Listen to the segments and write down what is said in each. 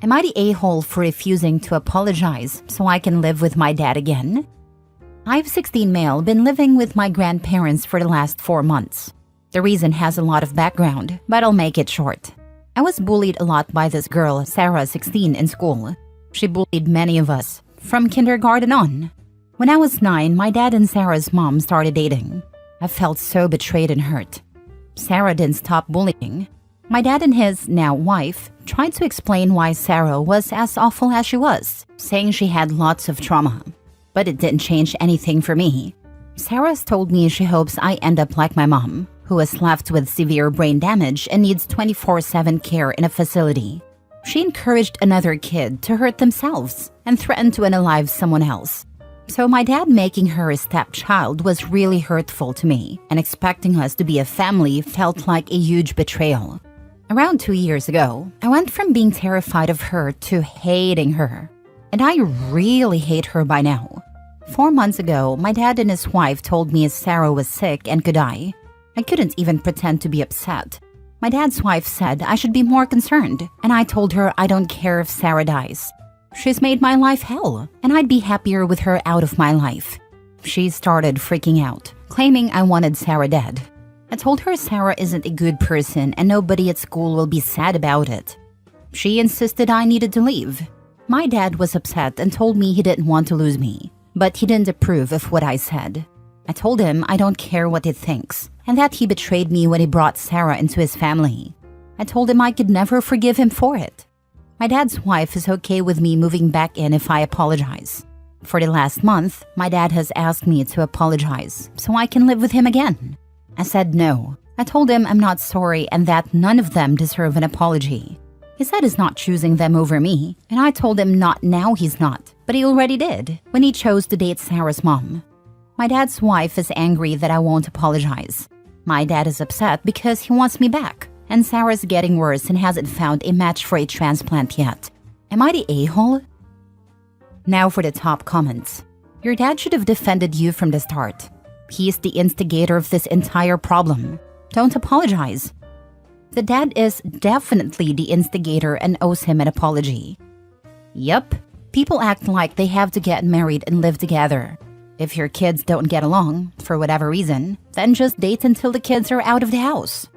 Am I the a-hole for refusing to apologize so I can live with my dad again? I've 16 male been living with my grandparents for the last 4 months. The reason has a lot of background, but I'll make it short. I was bullied a lot by this girl, Sarah, 16, in school. She bullied many of us, from kindergarten on. When I was 9, my dad and Sarah's mom started dating. I felt so betrayed and hurt. Sarah didn't stop bullying. My dad and his, now wife, tried to explain why Sarah was as awful as she was, saying she had lots of trauma. But it didn't change anything for me. Sarah's told me she hopes I end up like my mom, who is left with severe brain damage and needs 24/7 care in a facility. She encouraged another kid to hurt themselves and threatened to unalive someone else. So my dad making her a stepchild was really hurtful to me, and expecting us to be a family felt like a huge betrayal. Around 2 years ago, I went from being terrified of her to hating her. And I really hate her by now. 4 months ago, my dad and his wife told me Sarah was sick and could die. I couldn't even pretend to be upset. My dad's wife said I should be more concerned, and I told her I don't care if Sarah dies. She's made my life hell, and I'd be happier with her out of my life. She started freaking out, claiming I wanted Sarah dead. I told her Sarah isn't a good person and nobody at school will be sad about it. She insisted I needed to leave. My dad was upset and told me he didn't want to lose me, but he didn't approve of what I said. I told him I don't care what he thinks, and that he betrayed me when he brought Sarah into his family. I told him I could never forgive him for it. My dad's wife is okay with me moving back in if I apologize. For the last month, my dad has asked me to apologize so I can live with him again. I said no. I told him I'm not sorry and that none of them deserve an apology. He said he's not choosing them over me, and I told him not now he's not, but he already did when he chose to date Sarah's mom. My dad's wife is angry that I won't apologize. My dad is upset because he wants me back, and Sarah's getting worse and hasn't found a match for a transplant yet. Am I the a-hole? Now for the top comments. Your dad should have defended you from the start. He's the instigator of this entire problem. Don't apologize. The dad is definitely the instigator and owes him an apology. Yup, people act like they have to get married and live together. If your kids don't get along, for whatever reason, then just date until the kids are out of the house.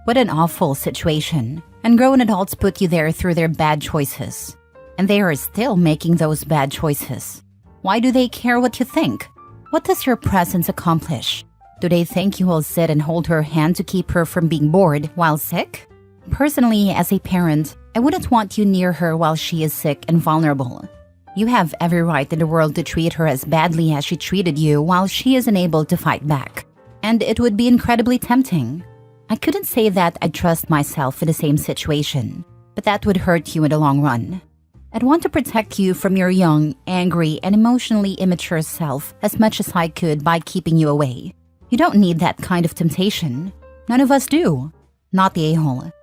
What an awful situation. And grown adults put you there through their bad choices. And they are still making those bad choices. Why do they care what you think? What does your presence accomplish? Do they think you will sit and hold her hand to keep her from being bored while sick? Personally, as a parent, I wouldn't want you near her while she is sick and vulnerable. You have every right in the world to treat her as badly as she treated you while she is unable to fight back. And it would be incredibly tempting. I couldn't say that I trust myself in the same situation, but that would hurt you in the long run. I'd want to protect you from your young, angry, and emotionally immature self as much as I could by keeping you away. You don't need that kind of temptation. None of us do. Not the a-hole.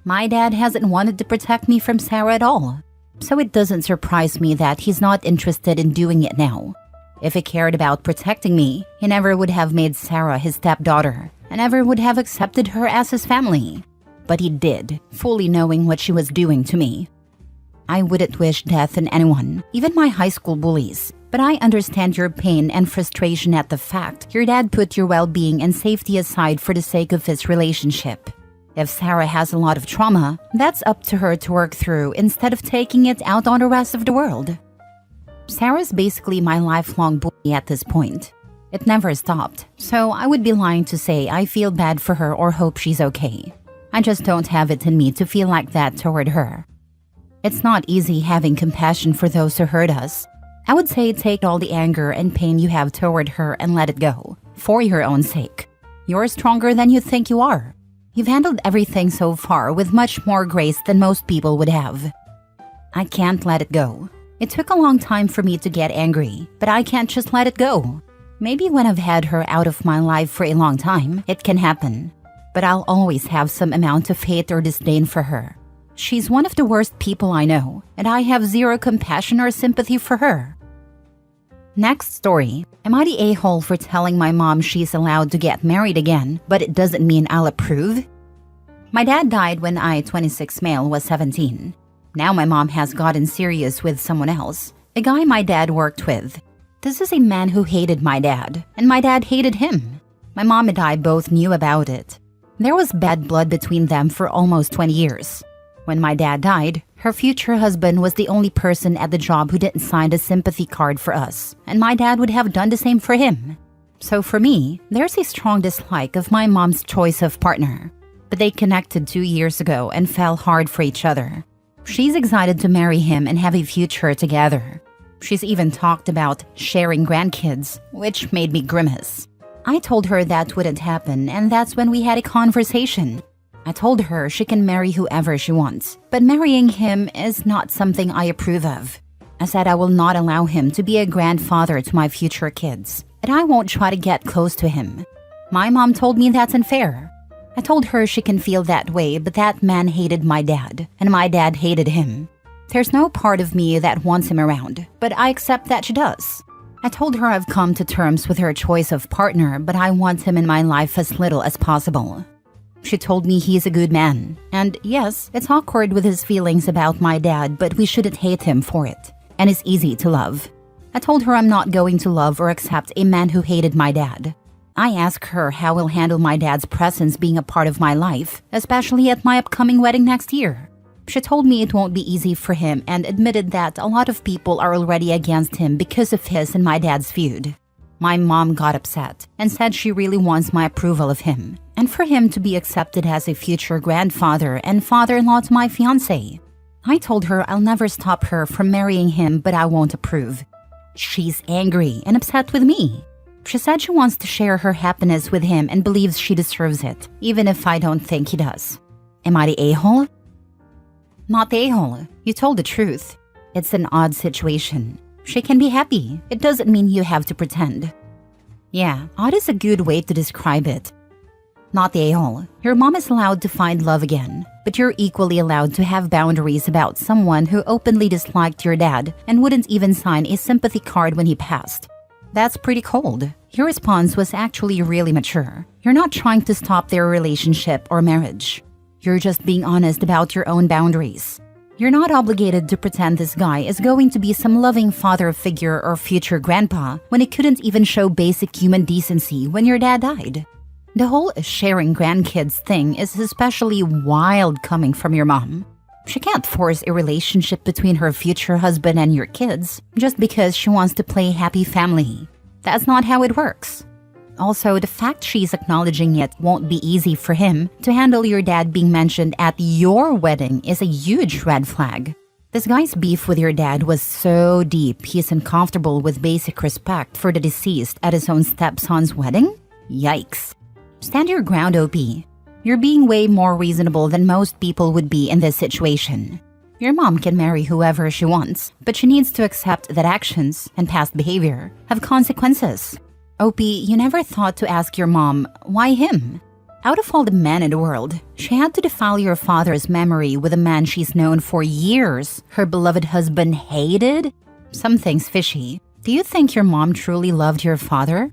My dad hasn't wanted to protect me from Sarah at all, so it doesn't surprise me that he's not interested in doing it now. If he cared about protecting me, he never would have made Sarah his stepdaughter and never would have accepted her as his family. But he did, fully knowing what she was doing to me. I wouldn't wish death on anyone, even my high school bullies, but I understand your pain and frustration at the fact your dad put your well-being and safety aside for the sake of his relationship. If Sarah has a lot of trauma, that's up to her to work through instead of taking it out on the rest of the world. Sarah's basically my lifelong bully at this point. It never stopped, so I would be lying to say I feel bad for her or hope she's okay. I just don't have it in me to feel like that toward her. It's not easy having compassion for those who hurt us. I would say take all the anger and pain you have toward her and let it go, for your own sake. You're stronger than you think you are. You've handled everything so far with much more grace than most people would have. I can't let it go. It took a long time for me to get angry, but I can't just let it go. Maybe when I've had her out of my life for a long time, it can happen. But I'll always have some amount of hate or disdain for her. She's one of the worst people I know, and I have zero compassion or sympathy for her. Next story. Am I the a-hole for telling my mom she's allowed to get married again, but it doesn't mean I'll approve? My dad died when I, 26 male, was 17. Now my mom has gotten serious with someone else, a guy my dad worked with. This is a man who hated my dad, and my dad hated him. My mom and I both knew about it. There was bad blood between them for almost 20 years. When my dad died, her future husband was the only person at the job who didn't sign a sympathy card for us, and my dad would have done the same for him. So for me, there's a strong dislike of my mom's choice of partner. But they connected 2 years ago and fell hard for each other. She's excited to marry him and have a future together. She's even talked about sharing grandkids, which made me grimace. I told her that wouldn't happen, and that's when we had a conversation. I told her she can marry whoever she wants, but marrying him is not something I approve of. I said I will not allow him to be a grandfather to my future kids, and I won't try to get close to him. My mom told me that's unfair. I told her she can feel that way, but that man hated my dad, and my dad hated him. There's no part of me that wants him around, but I accept that she does. I told her I've come to terms with her choice of partner, but I want him in my life as little as possible. She told me he's a good man, and yes, it's awkward with his feelings about my dad, but we shouldn't hate him for it, and it's easy to love. I told her I'm not going to love or accept a man who hated my dad. I asked her how we'll handle my dad's presence being a part of my life, especially at my upcoming wedding next year. She told me it won't be easy for him and admitted that a lot of people are already against him because of his and my dad's feud. My mom got upset and said she really wants my approval of him and for him to be accepted as a future grandfather and father-in-law to my fiancé. I told her I'll never stop her from marrying him, but I won't approve. She's angry and upset with me. She said she wants to share her happiness with him and believes she deserves it, even if I don't think he does. Am I the a-hole? Not the a-hole. You told the truth. It's an odd situation. She can be happy. It doesn't mean you have to pretend. Yeah, odd is a good way to describe it. Not the a-hole. Your mom is allowed to find love again, but you're equally allowed to have boundaries about someone who openly disliked your dad and wouldn't even sign a sympathy card when he passed. That's pretty cold. Your response was actually really mature. You're not trying to stop their relationship or marriage. You're just being honest about your own boundaries. You're not obligated to pretend this guy is going to be some loving father figure or future grandpa when he couldn't even show basic human decency when your dad died. The whole sharing grandkids thing is especially wild coming from your mom. She can't force a relationship between her future husband and your kids just because she wants to play happy family. That's not how it works. Also, the fact she's acknowledging it won't be easy for him to handle your dad being mentioned at your wedding is a huge red flag. This guy's beef with your dad was so deep he's uncomfortable with basic respect for the deceased at his own stepson's wedding? Yikes. Stand your ground, OP. You're being way more reasonable than most people would be in this situation. Your mom can marry whoever she wants, but she needs to accept that actions and past behavior have consequences. OP, you never thought to ask your mom, why him? Out of all the men in the world, she had to defile your father's memory with a man she's known for years her beloved husband hated? Something's fishy. Do you think your mom truly loved your father?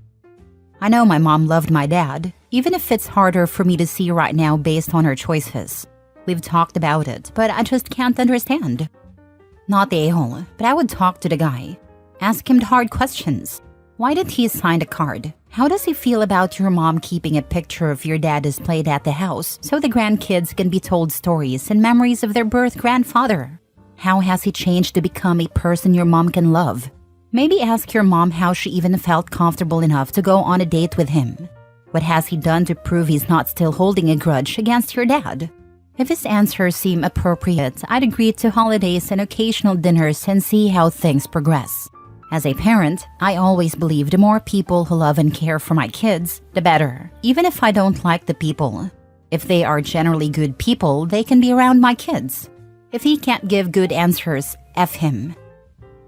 I know my mom loved my dad, even if it's harder for me to see right now based on her choices. We've talked about it, but I just can't understand. Not the a-hole, but I would talk to the guy. Ask him the hard questions. Why did he sign the card? How does he feel about your mom keeping a picture of your dad displayed at the house so the grandkids can be told stories and memories of their birth grandfather? How has he changed to become a person your mom can love? Maybe ask your mom how she even felt comfortable enough to go on a date with him. What has he done to prove he's not still holding a grudge against your dad? If his answers seem appropriate, I'd agree to holidays and occasional dinners and see how things progress. As a parent, I always believe the more people who love and care for my kids, the better, even if I don't like the people. If they are generally good people, they can be around my kids. If he can't give good answers, F him.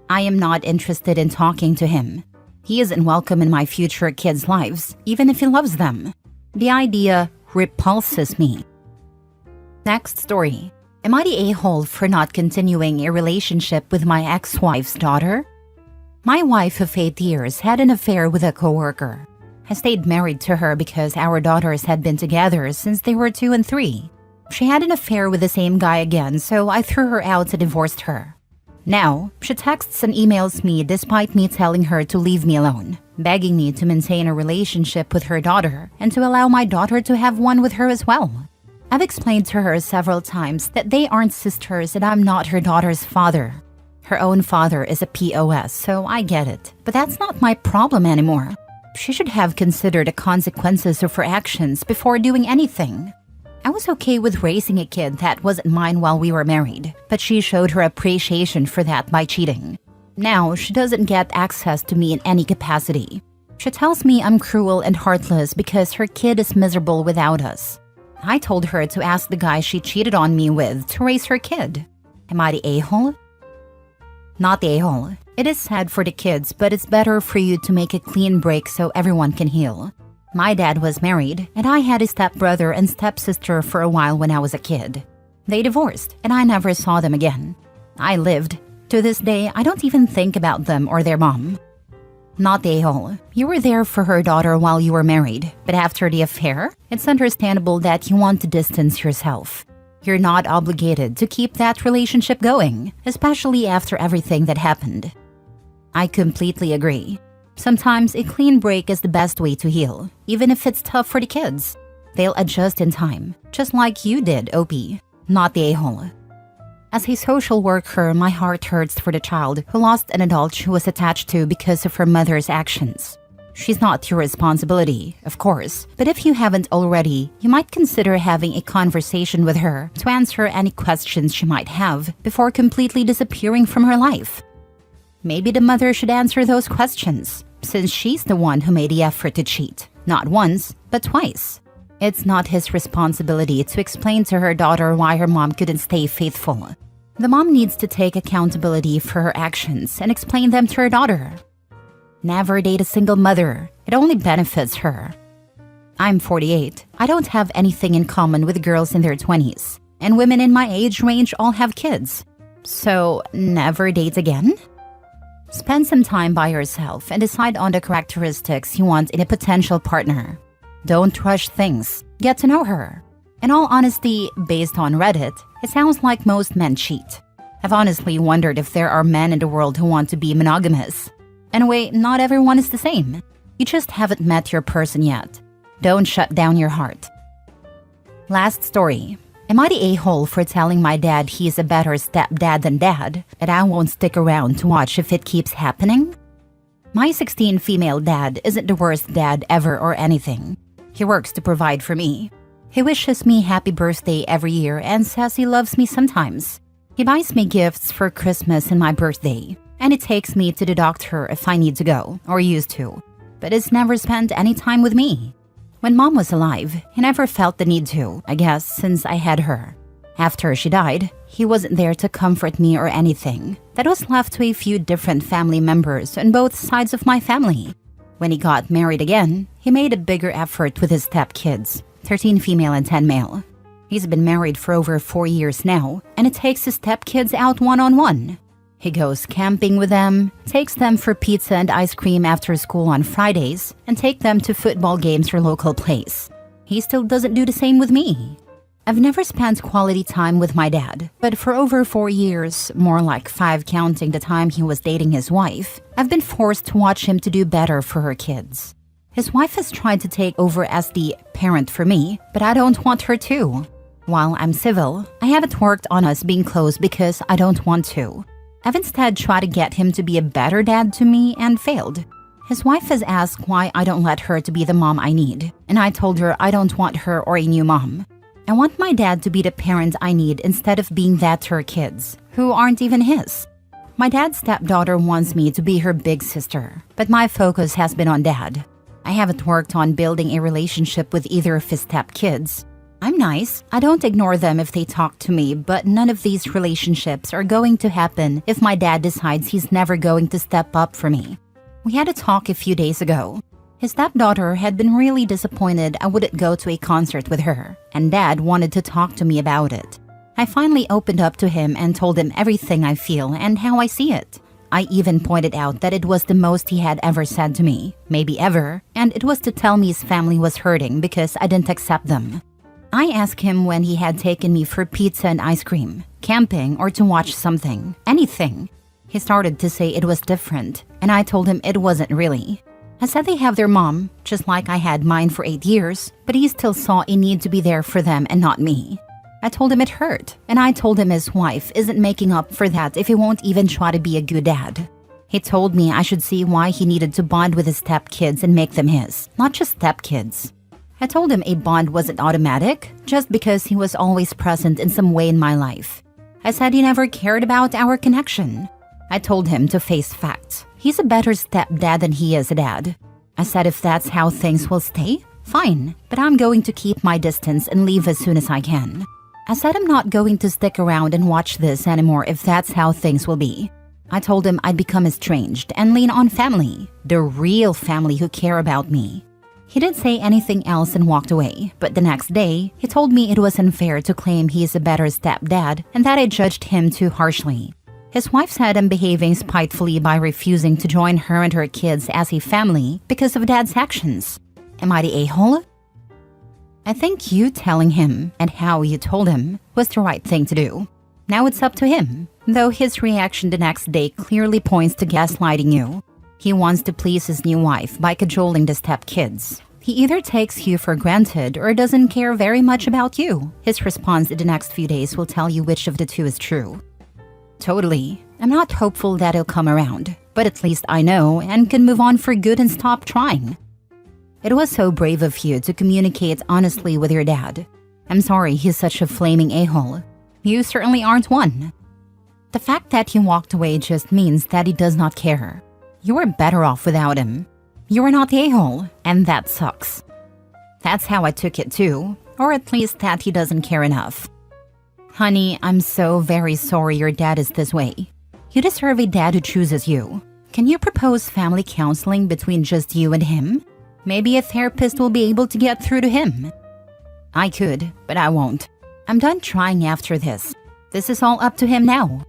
I am not interested in talking to him. He isn't welcome in my future kids' lives, even if he loves them. The idea repulses me. Next story. Am I the a-hole for not continuing a relationship with my ex-wife's daughter? My wife of 8 years had an affair with a coworker. I stayed married to her because our daughters had been together since they were 2 and 3. She had an affair with the same guy again, so I threw her out and divorced her. Now, she texts and emails me despite me telling her to leave me alone, begging me to maintain a relationship with her daughter and to allow my daughter to have one with her as well. I've explained to her several times that they aren't sisters and I'm not her daughter's father. Her own father is a POS, so I get it. But that's not my problem anymore. She should have considered the consequences of her actions before doing anything. I was okay with raising a kid that wasn't mine while we were married, but she showed her appreciation for that by cheating. Now, she doesn't get access to me in any capacity. She tells me I'm cruel and heartless because her kid is miserable without us. I told her to ask the guy she cheated on me with to raise her kid. Am I the a-hole? Not the a-hole. It is sad for the kids, but it's better for you to make a clean break so everyone can heal. My dad was married, and I had a stepbrother and stepsister for a while when I was a kid. They divorced, and I never saw them again. I lived. To this day, I don't even think about them or their mom. Not the a-hole. You were there for her daughter while you were married, but after the affair, it's understandable that you want to distance yourself. You're not obligated to keep that relationship going, especially after everything that happened. I completely agree. Sometimes a clean break is the best way to heal, even if it's tough for the kids. They'll adjust in time, just like you did, OP, not the a-hole. As a social worker, my heart hurts for the child who lost an adult she was attached to because of her mother's actions. She's not your responsibility, of course, but if you haven't already, you might consider having a conversation with her to answer any questions she might have before completely disappearing from her life. Maybe the mother should answer those questions, since she's the one who made the effort to cheat, not once, but twice. It's not his responsibility to explain to her daughter why her mom couldn't stay faithful. The mom needs to take accountability for her actions and explain them to her daughter. Never date a single mother. It only benefits her. I'm 48. I don't have anything in common with girls in their 20s, and women in my age range all have kids. So, never date again? Spend some time by yourself and decide on the characteristics you want in a potential partner. Don't rush things. Get to know her. In all honesty, based on Reddit, it sounds like most men cheat. I've honestly wondered if there are men in the world who want to be monogamous. Anyway, not everyone is the same. You just haven't met your person yet. Don't shut down your heart. Last story. Am I the a-hole for telling my dad he's a better stepdad than dad, and I won't stick around to watch if it keeps happening? My 16 female dad isn't the worst dad ever or anything. He works to provide for me. He wishes me happy birthday every year and says he loves me sometimes. He buys me gifts for Christmas and my birthday, and he takes me to the doctor if I need to go, or used to, but he's never spent any time with me. When mom was alive, he never felt the need to, I guess, since I had her. After she died, he wasn't there to comfort me or anything. That was left to a few different family members on both sides of my family. When he got married again, he made a bigger effort with his stepkids, 13 female and 10 male. He's been married for over 4 years now, and he takes his stepkids out one-on-one. He goes camping with them, takes them for pizza and ice cream after school on Fridays, and take them to football games or local plays. He still doesn't do the same with me. I've never spent quality time with my dad, but for over 4 years, more like 5 counting the time he was dating his wife, I've been forced to watch him to do better for her kids. His wife has tried to take over as the parent for me, but I don't want her to. While I'm civil, I haven't worked on us being close because I don't want to. I've instead tried to get him to be a better dad to me and failed. His wife has asked why I don't let her to be the mom I need, and I told her I don't want her or a new mom. I want my dad to be the parent I need instead of being that to her kids, who aren't even his. My dad's stepdaughter wants me to be her big sister, but my focus has been on dad. I haven't worked on building a relationship with either of his stepkids. I'm nice. I don't ignore them if they talk to me, but none of these relationships are going to happen if my dad decides he's never going to step up for me. We had a talk a few days ago. His stepdaughter had been really disappointed I wouldn't go to a concert with her, and Dad wanted to talk to me about it. I finally opened up to him and told him everything I feel and how I see it. I even pointed out that it was the most he had ever said to me, maybe ever, and it was to tell me his family was hurting because I didn't accept them. I asked him when he had taken me for pizza and ice cream, camping, or to watch something, anything. He started to say it was different, and I told him it wasn't really. I said they have their mom, just like I had mine for 8 years, but he still saw a need to be there for them and not me. I told him it hurt, and I told him his wife isn't making up for that if he won't even try to be a good dad. He told me I should see why he needed to bond with his stepkids and make them his, not just stepkids. I told him a bond wasn't automatic, just because he was always present in some way in my life. I said he never cared about our connection. I told him to face facts. He's a better stepdad than he is a dad. I said if that's how things will stay, fine, but I'm going to keep my distance and leave as soon as I can. I said I'm not going to stick around and watch this anymore if that's how things will be. I told him I'd become estranged and lean on family, the real family who care about me. He didn't say anything else and walked away, but the next day, he told me it was unfair to claim he is a better stepdad and that I judged him too harshly. His wife said I'm behaving spitefully by refusing to join her and her kids as a family because of dad's actions. Am I the a-hole? I think you telling him and how you told him was the right thing to do. Now it's up to him, though his reaction the next day clearly points to gaslighting you. He wants to please his new wife by cajoling the stepkids. He either takes you for granted or doesn't care very much about you. His response in the next few days will tell you which of the two is true. Totally. I'm not hopeful that he'll come around, but at least I know and can move on for good and stop trying. It was so brave of you to communicate honestly with your dad. I'm sorry he's such a flaming a-hole. You certainly aren't one. The fact that he walked away just means that he does not care. You were better off without him. You are not the a-hole, and that sucks. That's how I took it too, or at least that he doesn't care enough. Honey, I'm so very sorry your dad is this way. You deserve a dad who chooses you. Can you propose family counseling between just you and him? Maybe a therapist will be able to get through to him. I could, but I won't. I'm done trying after this. This is all up to him now.